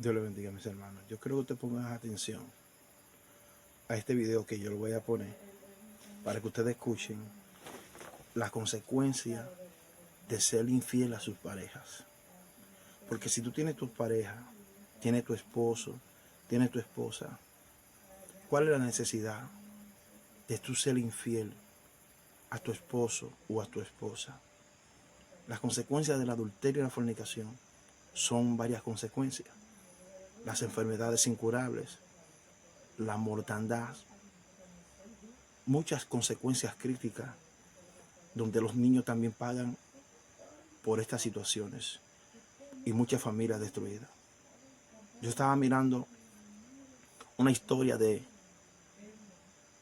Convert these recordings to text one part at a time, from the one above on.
Dios le bendiga, mis hermanos. Yo creo que te pongan atención a este video que yo lo voy a poner para que ustedes escuchen las consecuencias de ser infiel a sus parejas. Porque si tú tienes tu pareja, tienes tu esposo, tienes tu esposa, ¿cuál es la necesidad de tú ser infiel a tu esposo o a tu esposa? Las consecuencias del adulterio y la fornicación son varias consecuencias. Las enfermedades incurables, la mortandad, muchas consecuencias críticas donde los niños también pagan por estas situaciones y muchas familias destruidas. Yo estaba mirando una historia de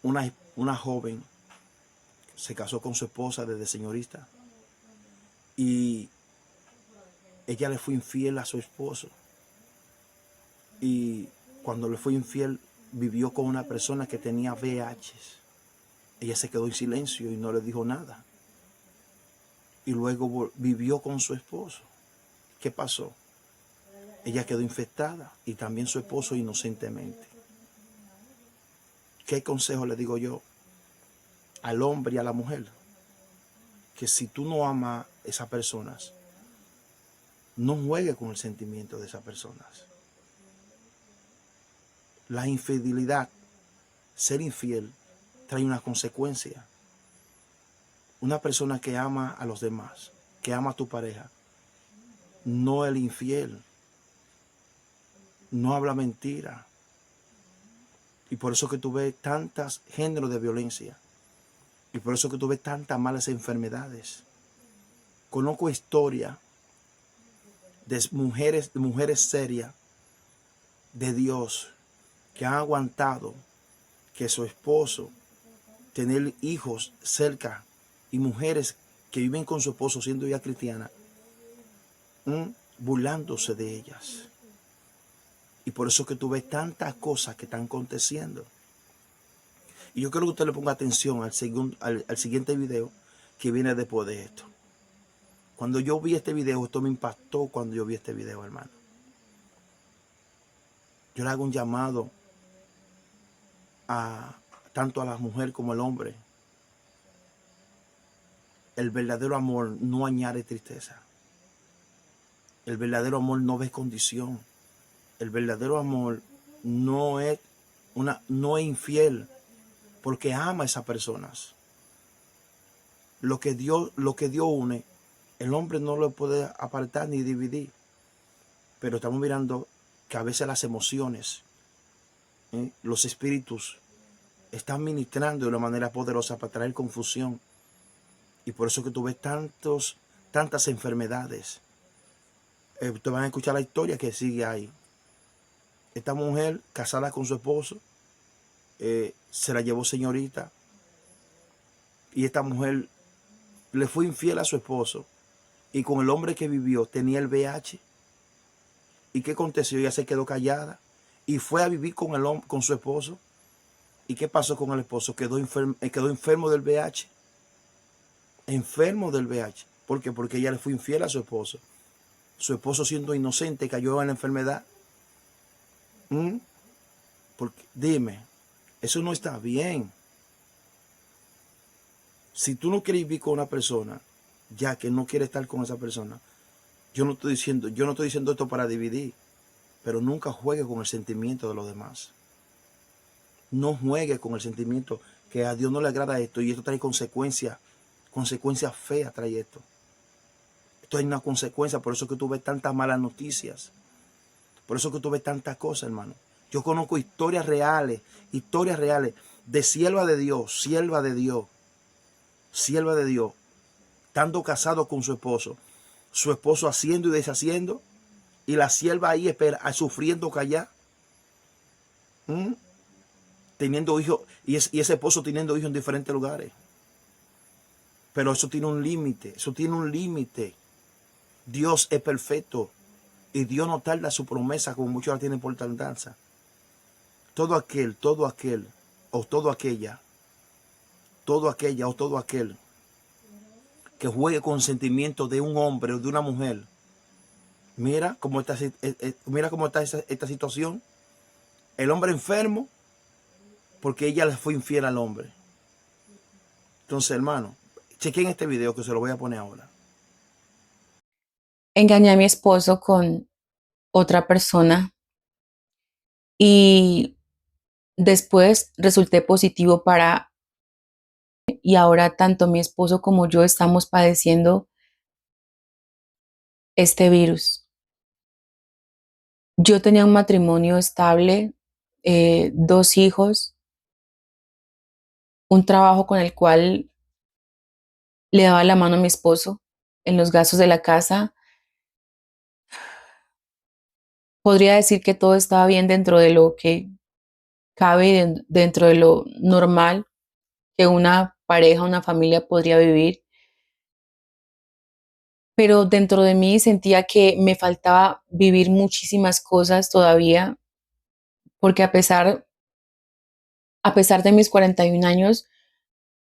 una joven que se casó con su esposa desde señorita y ella le fue infiel a su esposo, y cuando le fue infiel vivió con una persona que tenía VIH. Ella se quedó en silencio y no le dijo nada, y luego vivió con su esposo. ¿Qué pasó? Ella quedó infectada y también su esposo inocentemente. ¿Qué consejo le digo yo al hombre y a la mujer? Que si tú no amas a esas personas, no juegues con el sentimiento de esas personas. La infidelidad, ser infiel, trae una consecuencia. Una persona que ama a los demás, que ama a tu pareja, no el infiel, no habla mentira. Y por eso que tú ves tantos géneros de violencia. Y por eso que tú ves tantas malas enfermedades. Conozco historias de mujeres serias de Dios que han aguantado que su esposo, tener hijos cerca, y mujeres que viven con su esposo siendo ya cristiana, burlándose de ellas. Y por eso que tú ves tantas cosas que están aconteciendo. Y yo quiero que usted le ponga atención al siguiente video que viene después de esto. Cuando yo vi este video, esto me impactó cuando yo vi este video, hermano. Yo le hago un llamado tanto a la mujer como al hombre. El verdadero amor no añade tristeza. El verdadero amor no ve condición. El verdadero amor no es infiel, porque ama a esas personas. Lo que Dios une, el hombre no lo puede apartar ni dividir. Pero estamos mirando que a veces las emociones, los espíritus, están ministrando de una manera poderosa para traer confusión. Y por eso que tú ves tantas enfermedades. Te van a escuchar la historia que sigue ahí. Esta mujer casada con su esposo, se la llevó señorita, y esta mujer le fue infiel a su esposo, y con el hombre que vivió tenía el VIH. ¿Y qué aconteció? Ella se quedó callada y fue a vivir con su esposo. ¿Y qué pasó con el esposo? Quedó enfermo del VIH. Enfermo del VIH. ¿Por qué? Porque ella le fue infiel a su esposo. Su esposo, siendo inocente, cayó en la enfermedad. Porque, dime, eso no está bien. Si tú no quieres vivir con una persona, ya que no quieres estar con esa persona, yo no estoy diciendo esto para dividir, pero nunca juegue con el sentimiento de los demás. No juegue con el sentimiento, que a Dios no le agrada esto, y esto trae consecuencias feas trae esto. Esto es una consecuencia, por eso que tú ves tantas malas noticias. Por eso que tú ves tantas cosas, hermano. Yo conozco historias reales de sierva de Dios, estando casado con su esposo haciendo y deshaciendo, y la sierva ahí sufriendo callada, teniendo hijos, y ese esposo teniendo hijos en diferentes lugares. Pero eso tiene un límite, Dios es perfecto, y Dios no tarda su promesa como muchos la tienen por tardanza. Todo aquel que juegue con sentimientos de un hombre o de una mujer, Mira cómo está, mira cómo está esta situación. El hombre enfermo porque ella le fue infiel al hombre. Entonces, hermano, chequen este video que se lo voy a poner ahora. Engañé a mi esposo con otra persona y después resulté positivo y ahora tanto mi esposo como yo estamos padeciendo este virus. Yo tenía un matrimonio estable, 2 hijos, un trabajo con el cual le daba la mano a mi esposo en los gastos de la casa. Podría decir que todo estaba bien dentro de lo que cabe, dentro de lo normal que una pareja, una familia podría vivir. Pero dentro de mí sentía que me faltaba vivir muchísimas cosas todavía, porque a pesar de mis 41 años,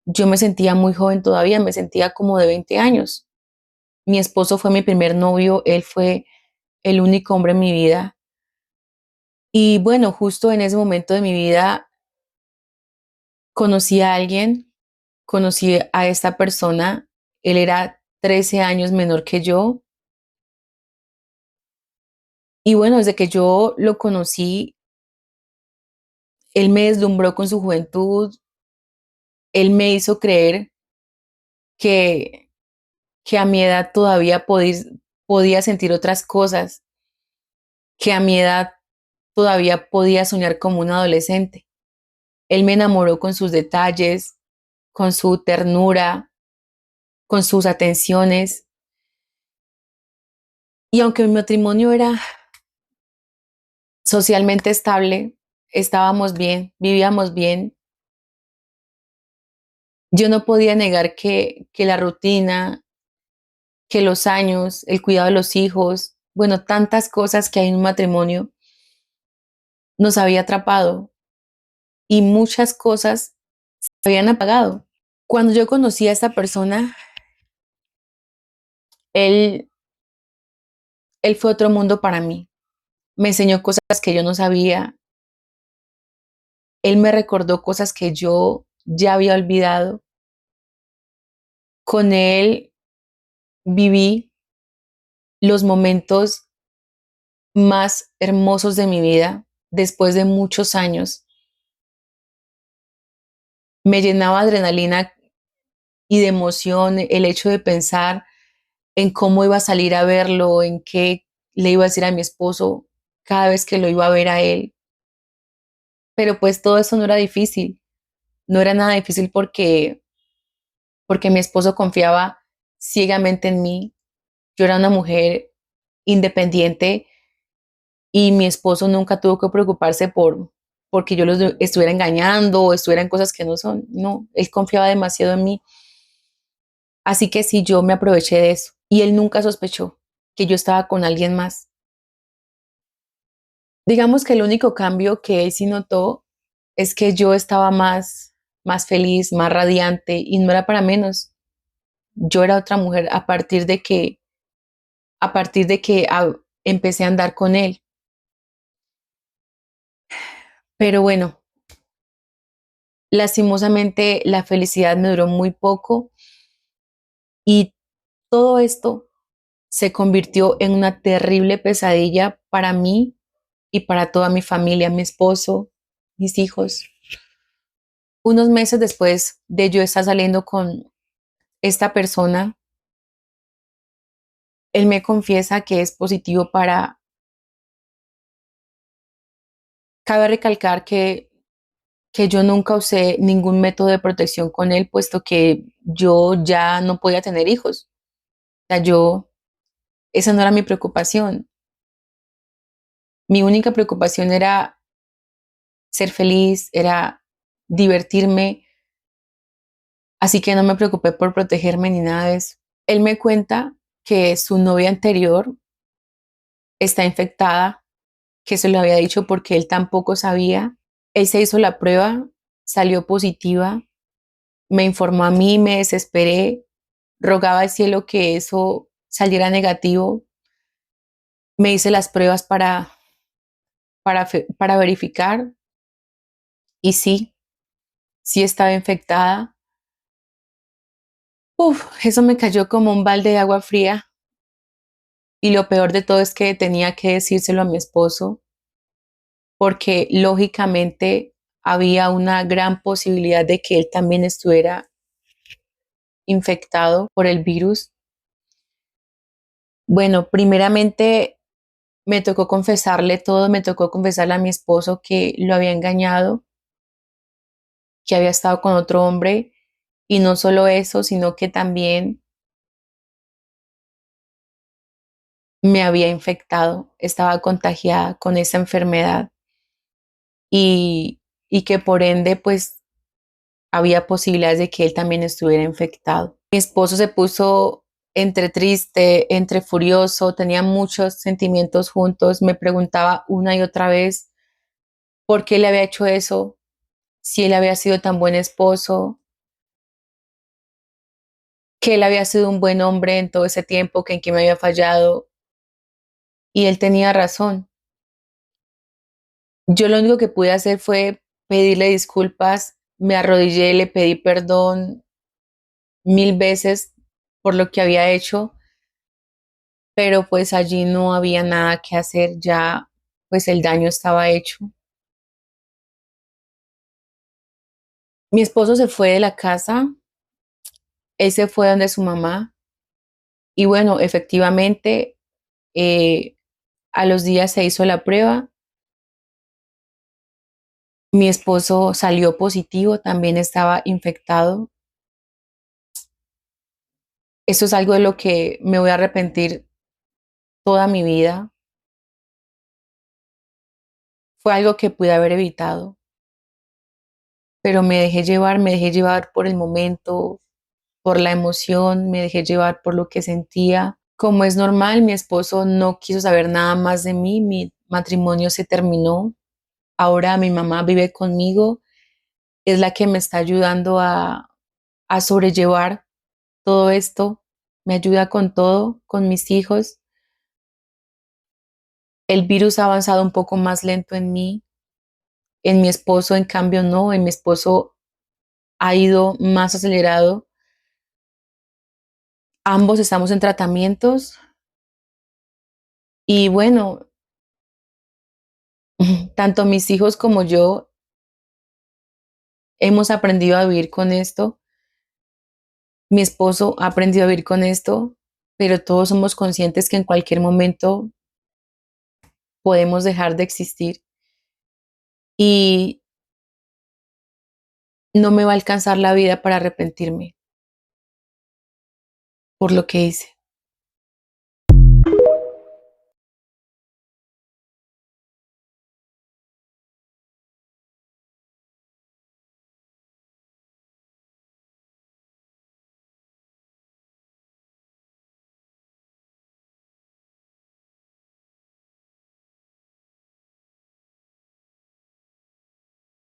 yo me sentía muy joven todavía, me sentía como de 20 años. Mi esposo fue mi primer novio, él fue el único hombre en mi vida. Y bueno, justo en ese momento de mi vida conocí a alguien, conocí a esta persona, él era 13 años menor que yo. Y bueno, desde que yo lo conocí, él me deslumbró con su juventud, él me hizo creer que, que a mi edad todavía podía sentir otras cosas, que a mi edad todavía podía soñar como un adolescente. Él me enamoró con sus detalles, con su ternura, con sus atenciones. Y aunque mi matrimonio era socialmente estable, estábamos bien, vivíamos bien, yo no podía negar que la rutina, que los años, el cuidado de los hijos, bueno, tantas cosas que hay en un matrimonio, nos había atrapado y muchas cosas se habían apagado. Cuando yo conocí a esta persona, él, él fue otro mundo para mí. Me enseñó cosas que yo no sabía. Él me recordó cosas que yo ya había olvidado. Con él viví los momentos más hermosos de mi vida después de muchos años. Me llenaba de adrenalina y de emoción el hecho de pensar en cómo iba a salir a verlo, en qué le iba a decir a mi esposo cada vez que lo iba a ver a él. Pero pues todo eso no era difícil, no era nada difícil porque mi esposo confiaba ciegamente en mí. Yo era una mujer independiente y mi esposo nunca tuvo que preocuparse porque yo los estuviera engañando o estuviera en cosas que no son. No, él confiaba demasiado en mí. Así que sí, yo me aproveché de eso y él nunca sospechó que yo estaba con alguien más. Digamos que el único cambio que él sí notó es que yo estaba más feliz, más radiante y no era para menos. Yo era otra mujer a partir de que empecé a andar con él. Pero bueno, lastimosamente la felicidad me duró muy poco y todo esto se convirtió en una terrible pesadilla para mí y para toda mi familia, mi esposo, mis hijos. Unos meses después de yo estar saliendo con esta persona, él me confiesa que es positivo para... Cabe recalcar que yo nunca usé ningún método de protección con él, puesto que yo ya no podía tener hijos. O sea, esa no era mi preocupación. Mi única preocupación era ser feliz, era divertirme, así que no me preocupé por protegerme ni nada de eso. Él me cuenta que su novia anterior está infectada, que se lo había dicho porque él tampoco sabía. Él se hizo la prueba, salió positiva, me informó a mí, me desesperé, rogaba al cielo que eso saliera negativo. Me hice las pruebas para verificar y sí estaba infectada. Eso me cayó como un balde de agua fría y lo peor de todo es que tenía que decírselo a mi esposo porque lógicamente había una gran posibilidad de que él también estuviera infectado por el virus. Bueno, primeramente me tocó confesarle todo, me tocó confesarle a mi esposo que lo había engañado, que había estado con otro hombre y no solo eso, sino que también me había infectado, estaba contagiada con esa enfermedad y, y que por ende pues había posibilidades de que él también estuviera infectado. Mi esposo se puso entre triste, entre furioso, tenía muchos sentimientos juntos, me preguntaba una y otra vez por qué le había hecho eso, si él había sido tan buen esposo, que él había sido un buen hombre en todo ese tiempo, que en que me había fallado, y él tenía razón. Yo lo único que pude hacer fue pedirle disculpas, me arrodillé, le pedí perdón 1000 veces por lo que había hecho, pero pues allí no había nada que hacer, ya pues el daño estaba hecho. Mi esposo se fue de la casa, él se fue donde su mamá y bueno, efectivamente eh, a los días se hizo la prueba. Mi esposo salió positivo, también estaba infectado. Eso es algo de lo que me voy a arrepentir toda mi vida. Fue algo que pude haber evitado, pero me dejé llevar por el momento, por la emoción, me dejé llevar por lo que sentía. Como es normal, mi esposo no quiso saber nada más de mí, mi matrimonio se terminó. Ahora mi mamá vive conmigo, es la que me está ayudando a sobrellevar todo esto, me ayuda con todo, con mis hijos. El virus ha avanzado un poco más lento en mí, en mi esposo en cambio no, en mi esposo ha ido más acelerado. Ambos estamos en tratamientos y bueno, tanto mis hijos como yo hemos aprendido a vivir con esto. Mi esposo ha aprendido a vivir con esto, pero todos somos conscientes que en cualquier momento podemos dejar de existir y no me va a alcanzar la vida para arrepentirme por lo que hice.